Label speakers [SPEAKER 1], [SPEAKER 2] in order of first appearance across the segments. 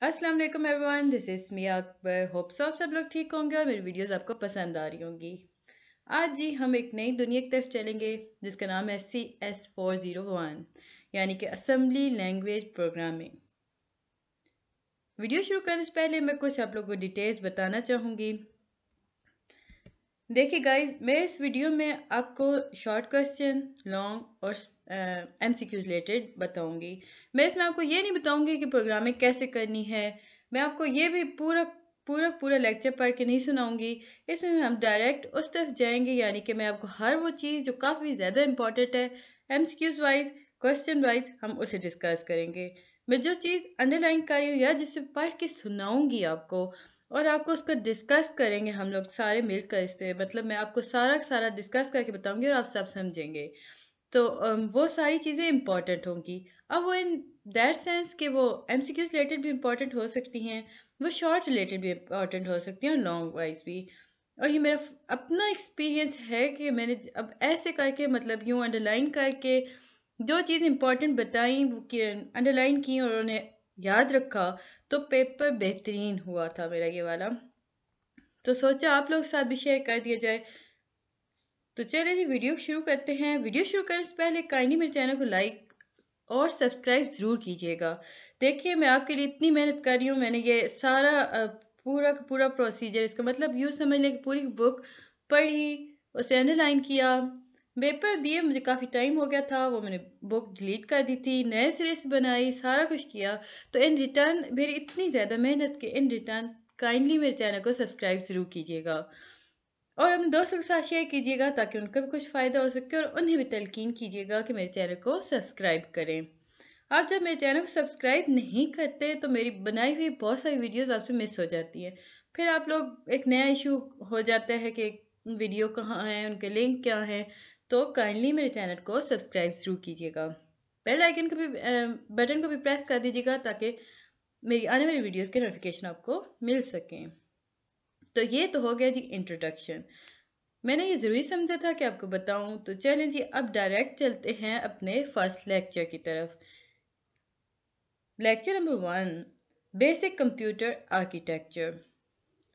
[SPEAKER 1] अस्सलाम वालेकुम everyone, this is me Akbar. Hope so आप सब लोग ठीक होंगे और मेरी वीडियोस आपको पसंद आ रही होंगी। आज जी हम एक नई दुनिया की तरफ चलेंगे जिसका नाम है CS401 यानी कि असेंबली लैंग्वेज प्रोग्रामिंग। वीडियो शुरू करने से पहले मैं कुछ आप लोगों को डिटेल्स बताना चाहूँगी। देखिए गाइस, मैं इस वीडियो में आपको शॉर्ट क्वेश्चन, लॉन्ग और MCQs रिलेटेड बताऊंगी। मैं इसमें आपको ये नहीं बताऊंगी कि प्रोग्रामिंग कैसे करनी है। मैं आपको ये भी पूरा लेक्चर पढ़ के नहीं सुनाऊंगी। इसमें हम डायरेक्ट उस तरफ जाएंगे, यानी कि मैं आपको हर वो चीज़ जो काफ़ी ज़्यादा इंपॉर्टेंट है MCQs वाइज, क्वेश्चन वाइज, हम उसे डिस्कस करेंगे। मैं जो चीज़ अंडरलाइन कर रही हूँ या जिसे पढ़ के सुनाऊंगी आपको, और आपको उसको डिस्कस करेंगे हम लोग सारे मिलकर। इससे मतलब मैं आपको सारा डिस्कस करके बताऊंगी और आप सब समझेंगे। तो वो सारी चीज़ें इंपॉर्टेंट होंगी। अब वो इन दैट सेंस कि वो MCQ रिलेटेड भी इंपॉर्टेंट हो सकती हैं, वो शॉर्ट रिलेटेड भी इंपॉर्टेंट हो सकती हैं और लॉन्ग वाइज भी। और ये मेरा अपना एक्सपीरियंस है कि मैंने अब ऐसे करके मतलब यूँ अंडरलाइन करके जो चीज़ इंपॉर्टेंट बताई वो अंडरलाइन की और उन्हें याद रखा, तो पेपर बेहतरीन हुआ था मेरा ये वाला। तो सोचा आप लोग साथ भी शेयर कर दिया जाए। तो चलिए जी वीडियो शुरू करते हैं। वीडियो शुरू करने से पहले काइंडली मेरे चैनल को लाइक और सब्सक्राइब ज़रूर कीजिएगा। देखिए मैं आपके लिए इतनी मेहनत कर रही हूँ। मैंने ये सारा पूरा का पूरा प्रोसीजर, इसका मतलब यूँ समझ लें कि पूरी बुक पढ़ी, उसे अंडरलाइन किया, पेपर दिए, मुझे काफ़ी टाइम हो गया था, वो मैंने बुक डिलीट कर दी थी, नए सिरे से बनाई, सारा कुछ किया। तो इन रिटर्न मेरी इतनी ज़्यादा मेहनत के इन रिटर्न काइंडली मेरे चैनल को सब्सक्राइब ज़रूर कीजिएगा और अपने दोस्तों के साथ शेयर कीजिएगा ताकि उनका भी कुछ फ़ायदा हो सके और उन्हें भी तलकीन कीजिएगा कि मेरे चैनल को सब्सक्राइब करें। आप जब मेरे चैनल को सब्सक्राइब नहीं करते तो मेरी बनाई हुई बहुत सारी वीडियोस आपसे मिस हो जाती हैं। फिर आप लोग एक नया इशू हो जाता है कि वीडियो कहाँ है, उनके लिंक क्या हैं। तो काइंडली मेरे चैनल को सब्सक्राइब ज़रूर कीजिएगा। बेल आइकन को भी बटन को भी प्रेस कर दीजिएगा ताकि मेरी आने वाली वीडियोस के नोटिफिकेशन आपको मिल सकें। तो ये तो हो गया जी इंट्रोडक्शन। मैंने ये ज़रूरी समझा था कि आपको बताऊं। तो चलें जी अब डायरेक्ट चलते हैं अपने फर्स्ट लेक्चर की तरफ। Lecture number 1, basic computer architecture.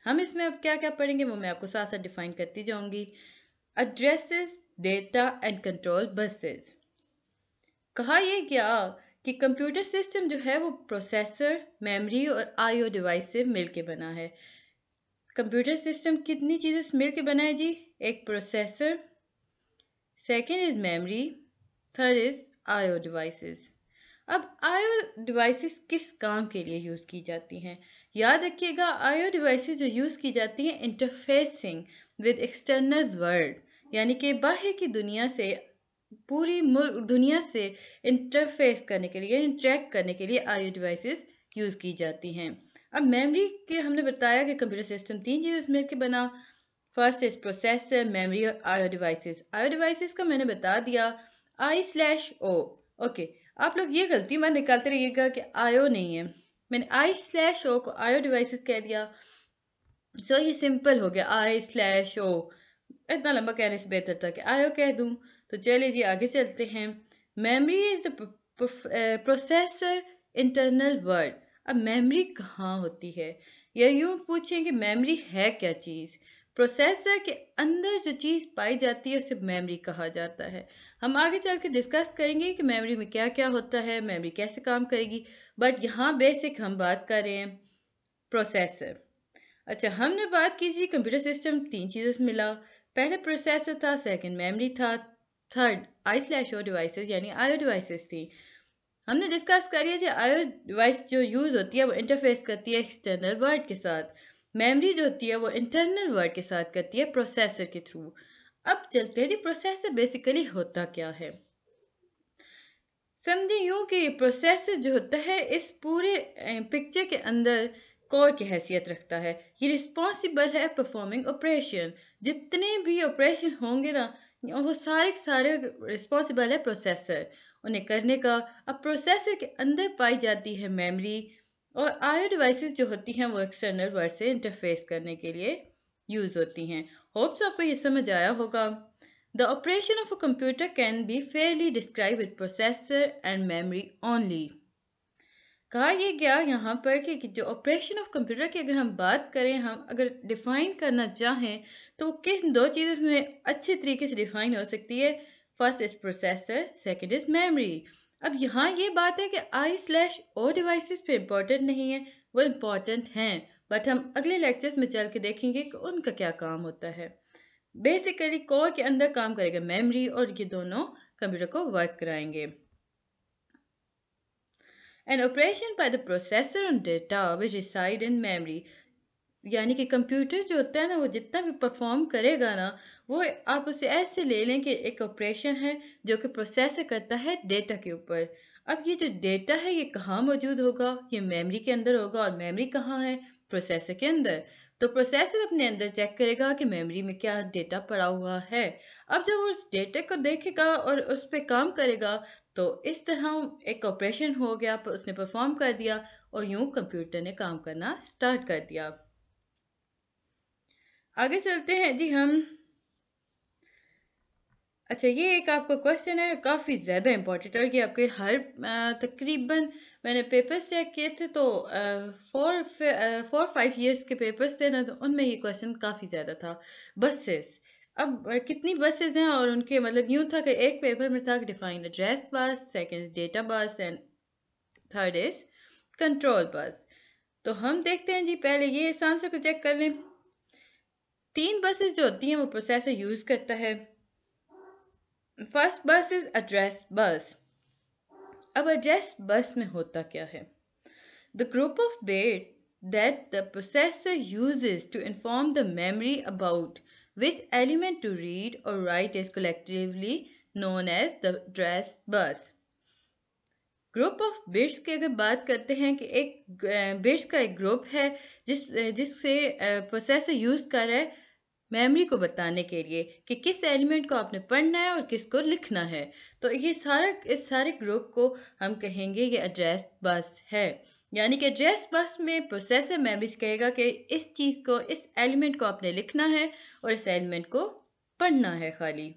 [SPEAKER 1] हम इसमें अब क्या क्या पढ़ेंगे वो मैं आपको साथ साथ डिफाइन करती जाऊंगी। Addresses, data and control buses. कहा ये गया कि कंप्यूटर सिस्टम जो है वो प्रोसेसर, मेमोरी और IO डिवाइस से मिलके बना है। कंप्यूटर सिस्टम कितनी चीज़ों से मिलके बना है जी? एक processor, second is memory, third is IO devices. अब IO डिवाइसेस किस काम के लिए यूज़ की जाती हैं? याद रखिएगा, IO डिवाइसेस जो यूज़ की जाती हैं इंटरफेसिंग विद एक्सटर्नल वर्ल्ड, यानी कि बाहर की दुनिया से, पूरी दुनिया से इंटरफेस करने के लिए, इंटरेक्ट करने के लिए IO डिवाइसेस यूज़ की जाती हैं। अब मेमोरी के हमने बताया कि कंप्यूटर सिस्टम तीन चीज़ों से मिलकर बना। फर्स्ट इज प्रोसेसर, मेमोरी और IO डिवाइसेस। IO डिवाइसेस का मैंने बता दिया I/O। ओके, आप लोग ये गलती मत निकालते रहिएगा कि IO नहीं है। मैंने I/O को IO डिवाइसेस कह दिया। सो ये सिंपल हो गया, I/O। इतना लंबा कहने से बेहतर था कि IO कह दूं। तो चलिए जी आगे चलते हैं। Memory is the processor internal word. अब मेमोरी कहाँ होती है, या यूं पूछें कि मेमोरी है क्या चीज़? प्रोसेसर के अंदर जो चीज़ पाई जाती है उसे मेमोरी कहा जाता है। हम आगे चल के डिस्कस करेंगे कि मेमोरी में क्या क्या होता है, मेमोरी कैसे काम करेगी, बट यहाँ बेसिक हम बात कर रहे हैं प्रोसेसर। अच्छा, हमने बात की थी कंप्यूटर सिस्टम तीन चीज़ों से मिला। पहले प्रोसेसर था, सेकंड मेमोरी था, थर्ड I/O डिवाइसेस यानी IO डिवाइसेस थी। हमने डिस्कस करिए कि IO डिवाइस जो यूज़ होती है वो इंटरफेस करती है एक्सटर्नल वर्ल्ड के साथ। मेमोरी जो होती है वो इंटरनल वर्ल्ड के साथ करती है प्रोसेसर के थ्रू। अब चलते हैं जी प्रोसेसर बेसिकली होता क्या है। समझे यूं कि प्रोसेसर जो होता है इस पूरे पिक्चर के अंदर कोर की हैसियत रखता है। ये रिस्पॉन्सिबल है परफॉर्मिंग ऑपरेशन। जितने भी ऑपरेशन होंगे ना, वो सारे के सारे रिस्पॉन्सिबल है प्रोसेसर उन्हें करने का। अब प्रोसेसर के अंदर पाई जाती है मेमोरी, और IO डिवाइसेस जो होती हैं वो एक्सटर्नल वर्ल्ड से इंटरफेस करने के लिए यूज़ होती हैं। होप्स आपको ये समझ आया होगा। The operation of a computer can be fairly described with processor and memory only. कहा ये गया यहाँ पर कि जो ऑपरेशन ऑफ कंप्यूटर की अगर हम बात करें, हम अगर डिफाइन करना चाहें तो किन दो चीज़ों में अच्छे तरीके से डिफाइन हो सकती है। First is processor, second is memory. अब यहाँ ये बात है कि I/O डिवाइसेस पे इम्पोर्टेंट नहीं है, वो इम्पोर्टेंट हैं, बट हम अगले लेक्चर्स में चल के देखेंगे कि उनका क्या काम होता है। बेसिकली कोर के अंदर काम करेगा मेमोरी, और ये दोनों कंप्यूटर को वर्क कराएंगे। An operation by the processor on data which reside in memory, यानी कि कंप्यूटर जो होता है ना, वो जितना भी परफॉर्म करेगा ना, वो आप उसे ऐसे ले लें कि एक ऑपरेशन है जो कि प्रोसेसर करता है डेटा के ऊपर। अब ये जो डेटा है ये कहाँ मौजूद होगा? ये मेमोरी के अंदर होगा, और मेमोरी कहाँ है? प्रोसेसर के अंदर। तो प्रोसेसर अपने अंदर चेक करेगा कि मेमोरी में क्या डेटा पड़ा हुआ है। अब जब वो उस डेटा को देखेगा और उस पर काम करेगा, तो इस तरह एक ऑपरेशन हो गया, उसने परफॉर्म कर दिया, और यूं कंप्यूटर ने काम करना स्टार्ट कर दिया। आगे चलते हैं जी हम। अच्छा, ये एक आपका क्वेश्चन है, काफ़ी ज़्यादा इंपॉर्टेंट है कि आपके हर तकरीबन मैंने पेपर्स चेक किए थे तो 4-5 ईयर्स के पेपर्स थे ना, तो उनमें ये क्वेश्चन काफ़ी ज़्यादा था। बसेस, अब कितनी बसेस हैं, और उनके मतलब यूँ था कि एक पेपर में था कि define address bus, second data bus, and third is control bus. तो हम देखते हैं जी, पहले ये इस आंसर को चेक कर लें। 3 बसेस जो होती हैं वो प्रोसेसर यूज़ करता है। फर्स्ट बस इज एड्रेस बस। अब एड्रेस बस में होता क्या है? The group of bit that the processor uses to inform the memory about which element to read or write is collectively known as the address bus. Group of bits की अगर बात करते हैं कि एक बिट्स का एक ग्रुप है जिससे प्रोसेसर यूज कर रहा है मेमोरी को बताने के लिए कि किस एलिमेंट को आपने पढ़ना है और किसको लिखना है। तो ये इस सारे ग्रुप को हम कहेंगे ये एड्रेस बस है। यानी कि एड्रेस बस में प्रोसेसर मेमोरी से कहेगा कि इस चीज़ को, इस एलिमेंट को आपने लिखना है और इस एलिमेंट को पढ़ना है खाली।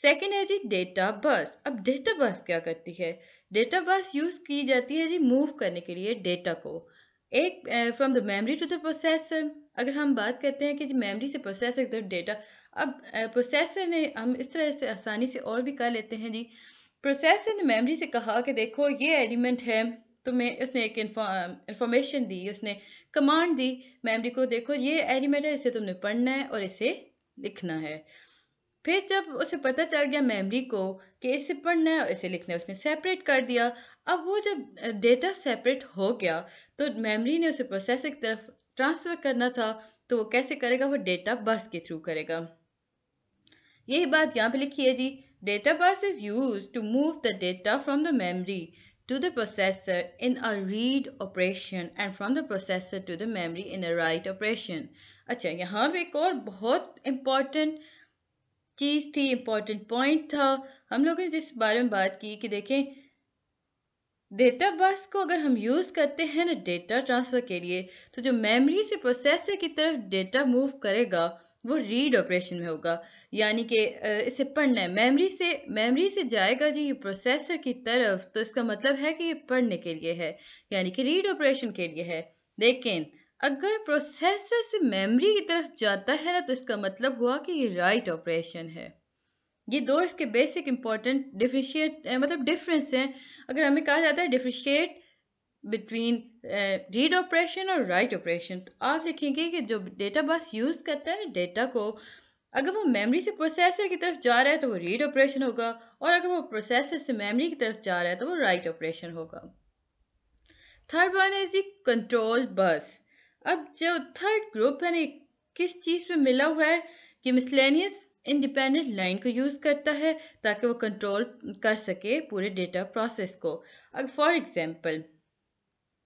[SPEAKER 1] सेकेंड है जी डेटा बस। अब डेटा बस क्या करती है? डेटा बस यूज की जाती है जी मूव करने के लिए डेटा को एक from the memory to the processor. अगर हम बात करते हैं कि जी मेमोरी से प्रोसेसर तक डेटा, अब प्रोसेसर ने, हम इस तरह से आसानी से और भी कर लेते हैं जी। प्रोसेसर ने मेमोरी से कहा कि देखो ये एलिमेंट है, तो मैं उसने एक इंफॉर्मेशन दी, उसने कमांड दी मेमोरी को, देखो ये एलिमेंट है, इसे तुमने पढ़ना है और इसे लिखना है। फिर जब उसे पता चल गया मेमोरी को कि इसे पढ़ना है और इसे लिखना है, उसने सेपरेट कर दिया। अब वो जब डेटा सेपरेट हो गया तो मेमोरी ने उसे प्रोसेसर की तरफ ट्रांसफर करना था, तो वो कैसे करेगा? वो डेटा बस के थ्रू करेगा। यही बात यहाँ पे लिखी है जी, data bus is use to move the data from the memory to the processor in a read operation and from the processor to the memory in a write operation। अच्छा, यहाँ पे एक और बहुत इम्पॉर्टेंट चीज़ थी, इम्पॉर्टेंट पॉइंट था, हम लोगों ने जिस बारे में बात की कि देखें डेटा बस को अगर हम यूज़ करते हैं ना डेटा ट्रांसफ़र के लिए, तो जो मेमोरी से प्रोसेसर की तरफ डेटा मूव करेगा वो रीड ऑपरेशन में होगा। यानी कि इसे पढ़ना है, मेमोरी से जाएगा जी ये प्रोसेसर की तरफ, तो इसका मतलब है कि ये पढ़ने के लिए है, यानी कि रीड ऑपरेशन के लिए है। लेकिन अगर प्रोसेसर से मेमोरी की तरफ जाता है ना, तो इसका मतलब हुआ कि ये राइट ऑपरेशन है। ये दो इसके बेसिक इंपॉर्टेंट डिफरेंस हैं। अगर हमें कहा जाता है डिफरेंशिएट बिटवीन रीड ऑपरेशन और राइट ऑपरेशन, तो आप लिखेंगे कि जो डेटा बस यूज़ करता है डेटा को, अगर वो मेमोरी से प्रोसेसर की तरफ जा रहा है तो वो रीड ऑपरेशन होगा, और अगर वो प्रोसेसर से मेमोरी की तरफ जा रहा है तो वो राइट ऑपरेशन होगा। Third one is the control बस। अब जो थर्ड ग्रुप है ना, किस चीज़ पे मिला हुआ है कि मिसलेनियस इंडिपेंडेंट लाइन को यूज़ करता है ताकि वो कंट्रोल कर सके पूरे डेटा प्रोसेस को। अब for example,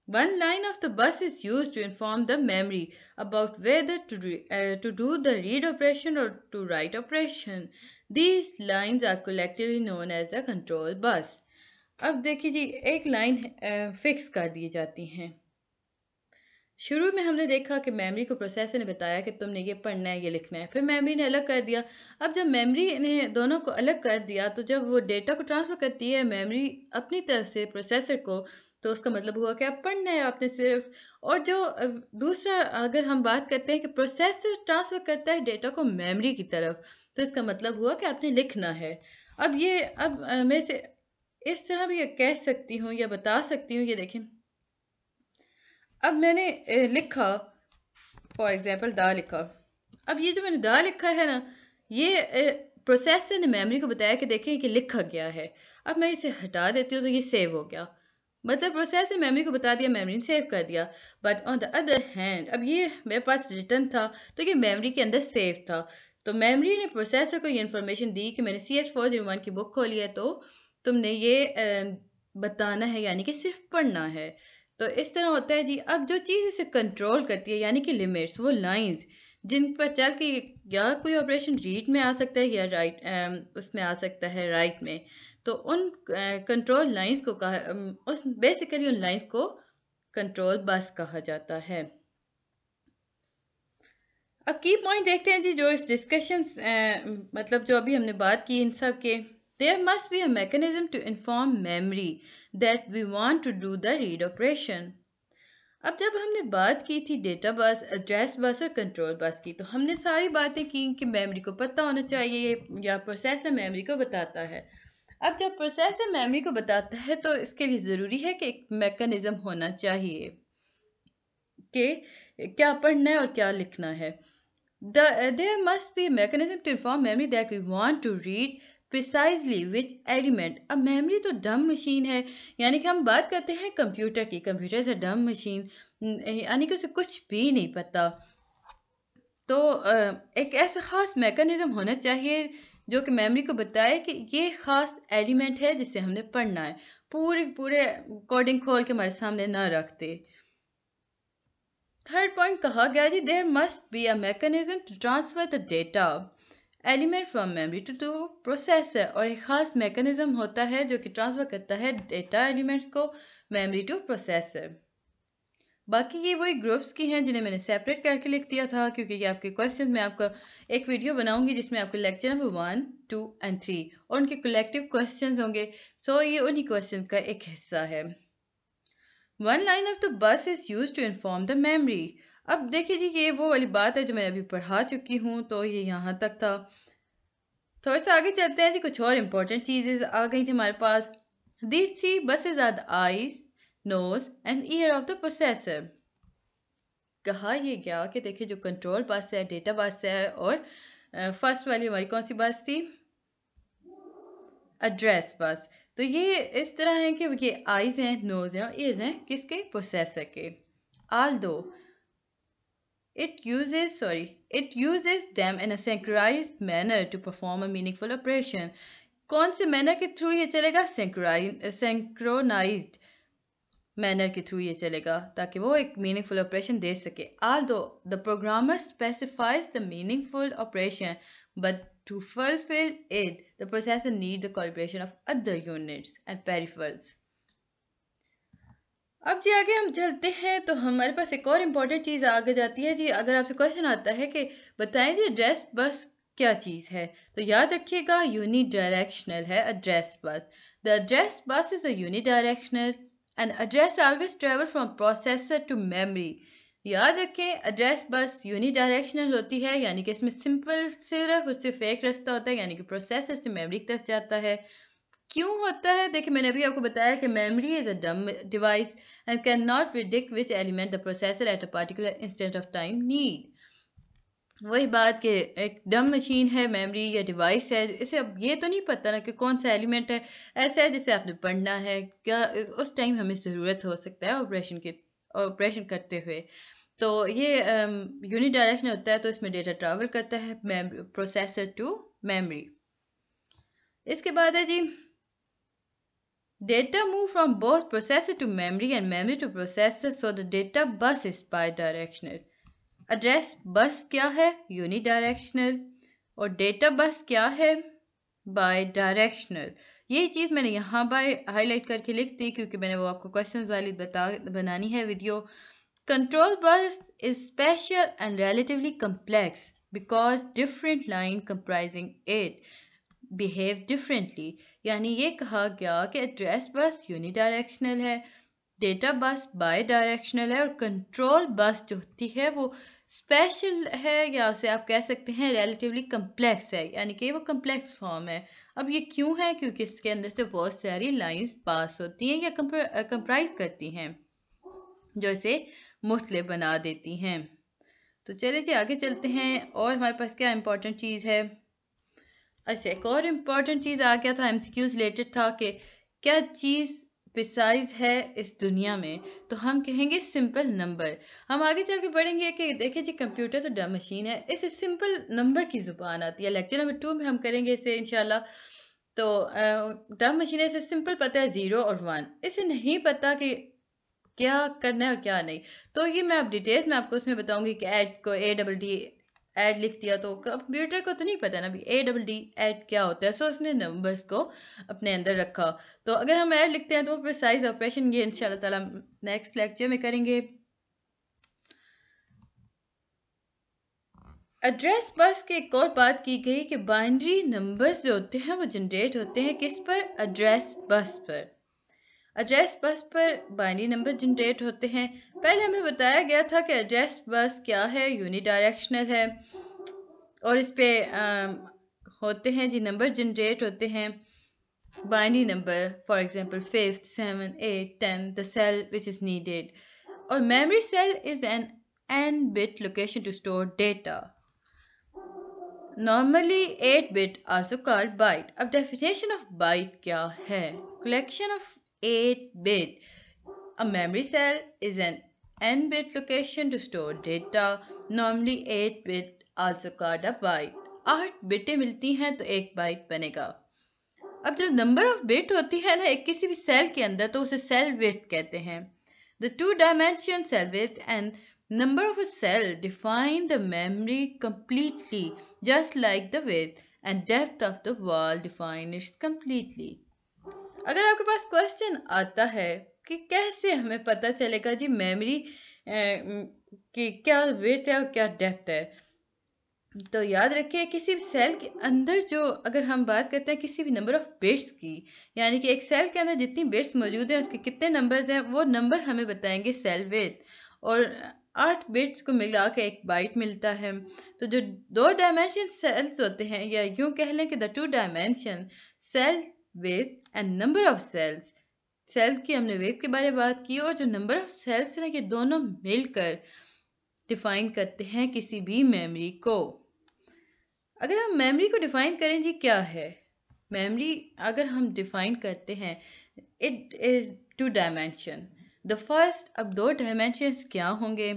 [SPEAKER 1] one line of the bus is used to inform the memory about whether to do the read operation or to write operation. These lines are collectively known as the control bus. अब देखिए जी, एक line fix कर दी जाती हैं। शुरू में हमने देखा कि मेमोरी को प्रोसेसर ने बताया कि तुमने ये पढ़ना है, ये लिखना है, फिर मेमोरी ने अलग कर दिया। अब जब मेमोरी ने दोनों को अलग कर दिया, तो जब वो डेटा को ट्रांसफ़र करती है मेमोरी अपनी तरफ से प्रोसेसर को, तो उसका मतलब हुआ कि आप पढ़ना है आपने सिर्फ। और जो दूसरा अगर हम बात करते हैं कि प्रोसेसर ट्रांसफर करता है डेटा को मेमोरी की तरफ, तो इसका मतलब हुआ कि आपने लिखना है। अब मैं से इस तरह भी कह सकती हूँ या बता सकती हूँ, ये देखें, अब मैंने लिखा फॉर एग्जाम्पल दा लिखा। अब ये जो मैंने दा लिखा है ना, ये प्रोसेसर ने मेमोरी को बताया कि देखें कि लिखा गया है। अब मैं इसे हटा देती हूँ तो ये सेव हो गया, मतलब प्रोसेसर ने मेमोरी को बता दिया, मेमोरी ने सेव कर दिया। But on the other hand अब ये मेरे पास रिटर्न था तो ये मेमोरी के अंदर सेव था। तो मेमोरी ने प्रोसेसर को ये इन्फॉर्मेशन दी कि मैंने CH401 की बुक खोली है, तो तुमने ये बताना है, यानी कि सिर्फ पढ़ना है। तो इस तरह होता है जी। अब जो चीज़ इसे कंट्रोल करती है यानी कि लिमिट्स, वो लाइंस जिन पर चल के या कोई ऑपरेशन रीड में आ सकता है या राइट उसमें आ सकता है राइट में, तो उन कंट्रोल लाइंस को उस बेसिकली उन लाइंस को कंट्रोल बस कहा जाता है। अब की पॉइंट देखते हैं जी जो इस डिस्कशन मतलब जो अभी हमने बात की इन सब के। There must be a mechanism to inform memory that we want to do the read operation. अब जब हमने बात की थी डेटा बस, एड्रेस बस और कंट्रोल बस की, तो हमने सारी बातें की कि मेमोरी को पता होना चाहिए या प्रोसेसर मेमोरी को बताता है। अब जब प्रोसेसर मेमोरी को बताता है तो इसके लिए ज़रूरी है कि एक मैकेनिज्म होना चाहिए कि क्या पढ़ना है और क्या लिखना है। There must be a mechanism to inform memory that we want to read precisely which element। अब मेमोरी तो डम मशीन है, यानी कि हम बात करते हैं कंप्यूटर की, कंप्यूटर इज अ डम मशीन, यानी कि उसे कुछ भी नहीं पता। तो एक ऐसा खास मैकेनिज्म होना चाहिए जो कि मेमोरी को बताए कि ये खास एलिमेंट है जिसे हमने पढ़ना है। पूरे कोडिंग खोल के हमारे सामने ना रखते। थर्ड पॉइंट कहा गया जी, there must be a mechanism to transfer the data element from memory to processor. और एक खास मैकेनिज्म होता है जो कि ट्रांसफर करता है डेटा एलिमेंट्स को मेमोरी टू प्रोसेसर। बाकी ये वही ग्रुप्स की हैं जिन्हें मैंने सेपरेट करके लिख दिया था, क्योंकि ये आपके क्वेश्चन में आपका एक वीडियो बनाऊंगी जिसमें आपके लेक्चर नंबर 1, 2 एंड 3 और उनके कलेक्टिव क्वेश्चंस होंगे। सो ये उन्हीं क्वेश्चन का एक हिस्सा है। One line of the bus is use to inform the memory. अब देखिए जी, ये वो वाली बात है जो मैं अभी पढ़ा चुकी हूँ, तो ये यहाँ तक था। थोड़ा सा आगे चलते हैं जी, कुछ और इम्पोर्टेंट चीजें आ गई थी हमारे पास। These 3 buses are the eyes, nose and ear of the processor। कहा ये गया कि देखिए जो कंट्रोल बस है, डेटा बस है, और फर्स्ट वाली हमारी कौन सी बस थी, एड्रेस बस। तो ये इस तरह है कि ये आईज हैं, नोज हैं और ईयर्स हैं, किसके, प्रोसेसर के। although it uses them in a synchronized manner to perform a meaningful operation। कौन से मैनर के थ्रू ये चलेगा, सिंक्रोनाइज्ड मैनर के थ्रू ये चलेगा, ताकि वो एक मीनिंगफुल ऑपरेशन दे सके। although the programmer specifies the meaningful operation, but to fulfill it the processor needs the collaboration of other units and peripherals। अब जी आगे हम चलते हैं तो हमारे पास एक और इम्पॉर्टेंट चीज़ आगे जाती है जी। अगर आपसे क्वेश्चन आता है कि बताएं जी एड्रेस बस क्या चीज़ है, तो याद रखिएगा यूनिडायरेक्शनल है address bus. The address bus is a unidirectional and address always travel from processor to memory. याद रखें एड्रेस बस यूनिडायरेक्शनल होती है, यानी कि इसमें सिंपल सिर्फ एक रास्ता होता है, यानी कि प्रोसेसर से मेमोरी की तरफ जाता है। क्यों होता है, देखिए मैंने अभी आपको बताया कि मेमोरी इज अ डम device and cannot predict which element the processor at a particular instant of time need। वही बात कि एक डम मशीन है मेमोरी या डिवाइस है, इसे अब ये तो नहीं पता ना कि कौन सा एलिमेंट है ऐसा है जिसे आपने पढ़ना है, क्या उस टाइम हमें ज़रूरत हो सकता है ऑपरेशन करते हुए। तो ये यूनिडायरेक्शनल होता है, तो इसमें डेटा ट्रैवल करता है प्रोसेसर टू मेमोरी। इसके बाद है जी data move from both processor to memory and memory to processor, so the data bus is bidirectional। address bus क्या है, unidirectional, और data bus क्या है, bidirectional। ये चीज़ मैंने यहाँ पर हाईलाइट करके लिख दी क्योंकि मैंने वो आपको क्वेश्चन वाली बनानी है video. control bus is special and relatively complex because different line comprising it behave differently। यानी ये कहा गया कि एड्रेस बस यूनिडायरेक्शनल है डेटा बस बाई डायरेक्शनल है और कंट्रोल बस जो होती है वो स्पेशल है, या उसे आप कह सकते हैं रिलेटिवली कम्प्लेक्स है, यानी कि वो कम्प्लेक्स फॉर्म है। अब ये क्यों है? क्योंकि इसके अंदर से बहुत सारी लाइंस पास होती हैं या कंप्राइज करती हैं जो इसे मुख्तलिफ बना देती हैं। तो चलिए जी आगे चलते हैं। और हमारे पास क्या इंपॉर्टेंट चीज़ है? अच्छा, एक और इम्पॉर्टेंट चीज़ आ गया था, एमसीक्यूज रिलेटेड था कि क्या चीज़ प्रिसाइज है इस दुनिया में, तो हम कहेंगे सिंपल नंबर। हम आगे चल के पढ़ेंगे कि देखिए जी कंप्यूटर तो डम मशीन है, इसे सिंपल नंबर की ज़ुबान आती है। लेक्चर नंबर 2 में हम करेंगे इसे इंशाल्लाह। तो डम मशीन है, इसे सिंपल पता है 0 और 1, इसे नहीं पता कि क्या करना है और क्या नहीं। तो ये मैं अब डिटेल्स में आपको उसमें बताऊंगी कि ऐड को ADD ऐड लिख दिया तो कंप्यूटर को तो नहीं पता ना भी ADD ऐड क्या होता है, सो उसने नंबर्स को अपने अंदर रखा। तो अगर हम ऐड लिखते हैं तो प्रिसाइज ऑपरेशन ये इंशाल्लाह ताला नेक्स्ट लेक्चर में करेंगे। एड्रेस बस की एक और बात की गई कि बाइनरी नंबर्स जो होते हैं वो जनरेट होते हैं किस पर? एड्रेस बस पर। एड्रेस बस पर बाइनरी नंबर जनरेट होते हैं। पहले हमें बताया गया था कि एड्रेस बस क्या है, यूनिडायरेक्शनल है और इस पे होते हैं जी नंबर जनरेट होते हैं binary number, for example 5th 7 8 10, the cell which is needed. और memory cell is an n bit location to store data, normally 8 bit, also called byte। अब definition of byte क्या है? collection of 8 bit। A memory cell is an n-bit location to store data, normally 8 bit, also called a byte। 8 बिटें मिलती हैं तो एक bite बनेगा। अब जो नंबर ऑफ बिट होती है ना एक किसी भी सेल के अंदर, तो उसे सेल विड्थ कहते हैं। The two-dimension cell width and number of a cell define the memory completely, just like the width and depth of the wall define it completely। अगर आपके पास क्वेश्चन आता है कि कैसे हमें पता चलेगा जी मेमोरी की क्या विड्थ है और क्या डेप्थ है, तो याद रखिए किसी भी सेल के अंदर जो अगर हम बात करते हैं किसी भी नंबर ऑफ बिट्स की, यानी कि एक सेल के अंदर जितनी बिट्स मौजूद हैं उसके कितने नंबर्स हैं, वो नंबर हमें बताएंगे सेल विड्थ। और 8 बिट्स को मिला के एक बाइट मिलता है। तो जो 2 डायमेंशन सेल्स होते हैं, या यूं कह लें कि the 2 dimension cell width and number of cells, cell की हमने विड्थ के बारे में बात की, और जो नंबर ऑफ सेल्स हैं ये दोनों मिलकर डिफाइन करते हैं किसी भी मेमोरी को। अगर हम मेमोरी को डिफाइन करें जी क्या है मेमोरी, अगर हम डिफाइन करते हैं it is 2 dimension. The first, अब 2 डायमेंशंस क्या होंगे?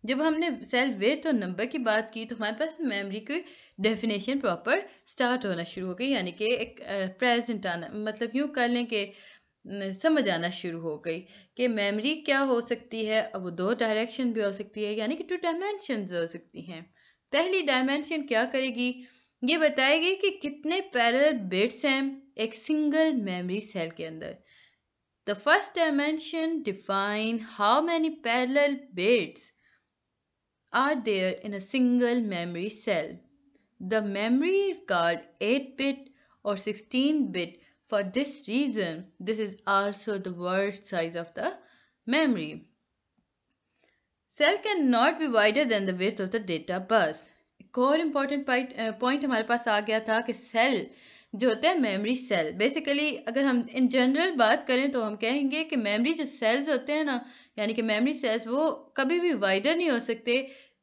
[SPEAKER 1] जब हमने सेल विड्थ और नंबर की बात की तो हमारे पास मेमोरी की डेफिनेशन प्रॉपर स्टार्ट होना शुरू हो गई, यानी कि एक प्रेजेंट आना, मतलब यूँ कर लें कि समझ आना शुरू हो गई कि मेमोरी क्या हो सकती है। अब वो 2 डायरेक्शन भी हो सकती है, यानी कि 2 डायमेंशंस हो सकती हैं। पहली डायमेंशन क्या करेगी? ये बताएगी कि कितने पैरेलल बिट्स हैं एक सिंगल मेमोरी सेल के अंदर। The first dimension define how many parallel bits are there in a single memory cell. The memory is called 8-bit or 16-bit. For this reason, this is also the word size of the memory. Cell cannot be wider than the width of the data bus. एक और important point हमारे पास आ गया था कि cell जो होते हैं memory cell, basically अगर हम इन जनरल बात करें तो हम कहेंगे कि मेमोरी जो सेल्स होते हैं ना, यानी कि मेमोरी सेल्स वो कभी भी वाइडर नहीं हो सकते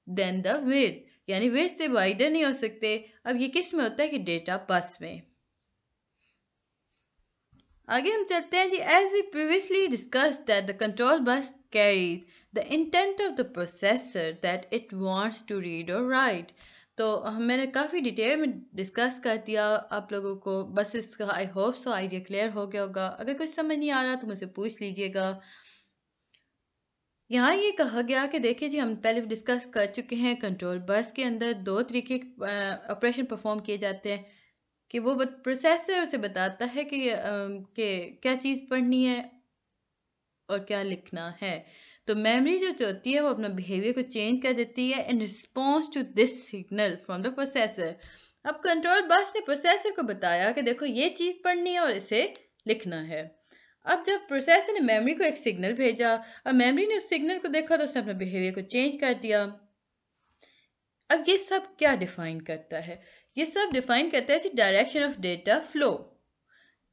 [SPEAKER 1] देन द विड्थ, यानी विड्थ से वाइडर नहीं हो सकते। अब ये किस में होता है कि डेटा बस में। आगे हम चलते हैं जी। As we previously discussed that the control bus carries the intent of the processor that it wants to read और राइट। तो मैंने काफ़ी डिटेल में डिस्कस कर दिया आप लोगों को, बस इसका I hope so idea clear हो गया होगा। अगर कुछ समझ नहीं आ रहा तो मुझसे पूछ लीजिएगा। यहाँ ये कहा गया कि देखिए जी हम पहले डिस्कस कर चुके हैं कंट्रोल बस के अंदर 2 तरीके ऑपरेशन परफॉर्म किए जाते हैं कि वो प्रोसेसर उसे बताता है कि क्या चीज़ पढ़नी है और क्या लिखना है। तो मेमोरी जो होती है वो अपना बिहेवियर को चेंज कर देती है in response to this signal from the processor. अब कंट्रोल बस ने प्रोसेसर को बताया कि देखो ये चीज़ पढ़नी है और इसे लिखना है। अब जब प्रोसेसर ने मेमोरी को एक सिग्नल भेजा और मेमोरी ने उस सिग्नल को देखा तो उसने अपने बिहेवियर को चेंज कर दिया। अब ये सब क्या डिफाइन करता है? ये सब डिफाइन करता है जी डायरेक्शन ऑफ डेटा फ्लो।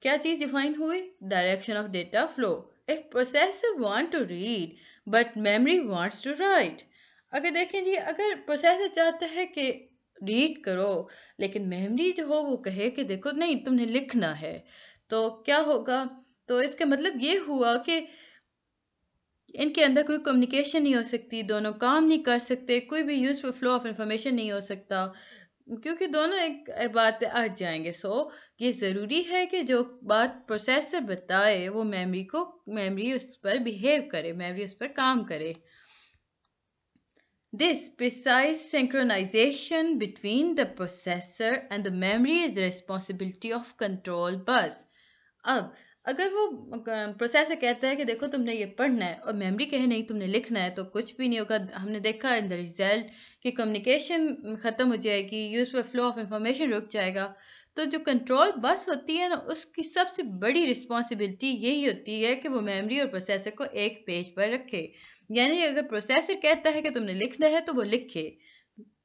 [SPEAKER 1] क्या चीज डिफाइन हुई? Direction of data flow. If processor want to read but memory wants to write. अगर देखें जी, अगर प्रोसेसर चाहता है कि रीड करो लेकिन मेमोरी जो हो वो कहे कि देखो नहीं तुमने लिखना है, तो क्या होगा? तो इसका मतलब ये हुआ कि इनके अंदर कोई कम्युनिकेशन नहीं हो सकती, दोनों काम नहीं कर सकते, कोई भी यूजफुल फ्लो ऑफ इंफॉर्मेशन नहीं हो सकता, क्योंकि दोनों एक बात पे अड़ जाएंगे। सो ये ज़रूरी है कि जो बात प्रोसेसर बताए वो मेमोरी उस पर बिहेव करे, मेमोरी उस पर काम करे। This precise synchronization between the processor and the memory is the responsibility of control bus. अब अगर वो प्रोसेसर कहता है कि देखो तुमने ये पढ़ना है और मेमोरी कहे नहीं तुमने लिखना है, तो कुछ भी नहीं होगा। हमने देखा इन द रिजल्ट कि कम्युनिकेशन ख़त्म हो जाएगी, यूजफुल फ्लो ऑफ इंफॉर्मेशन रुक जाएगा। तो जो कंट्रोल बस होती है ना, उसकी सबसे बड़ी रिस्पॉन्सिबिलिटी यही होती है कि वो मेमोरी और प्रोसेसर को एक पेज पर रखे। यानी अगर प्रोसेसर कहता है कि तुमने लिखना है तो वो लिखे,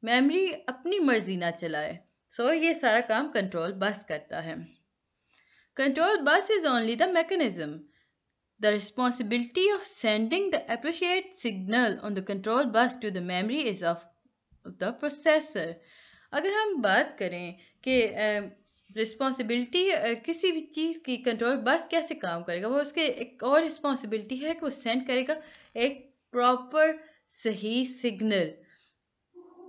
[SPEAKER 1] मेमोरी अपनी मर्जी ना चलाए। सो ये सारा काम कंट्रोल बस करता है। Control bus is only the mechanism. The responsibility of sending the appropriate signal on the control bus to the memory is of the processor. अगर हम बात करें कि रिस्पॉन्सिबिलिटी किसी भी चीज़ की, कंट्रोल बस कैसे काम करेगा, वो उसके एक और रिस्पॉन्सिबिलिटी है कि वो सेंड करेगा एक प्रॉपर सही सिग्नल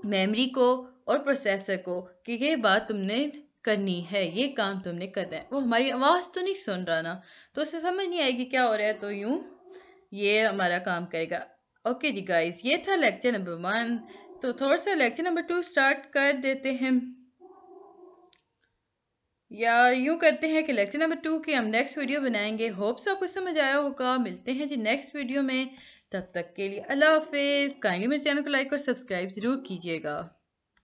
[SPEAKER 1] मेमोरी को और प्रोसेसर को कि ये बात तुमने करनी है, ये काम तुमने करना है। वो हमारी आवाज़ तो नहीं सुन रहा ना, तो उसे समझ नहीं आएगी क्या हो रहा है, तो यूं ये हमारा काम करेगा। ओके जी गाइस, ये था लेक्चर नंबर 1। तो थोड़ा सा लेक्चर नंबर 2 स्टार्ट कर देते हैं, या यूं करते हैं कि लेक्चर नंबर 2 की हम नेक्स्ट वीडियो बनाएंगे। होप्स आपको समझ आया होगा। मिलते हैं जी नेक्स्ट वीडियो में, तब तक के लिए अल्लाह हाफिज़। काइंडली मेरे चैनल को लाइक और सब्सक्राइब ज़रूर कीजिएगा।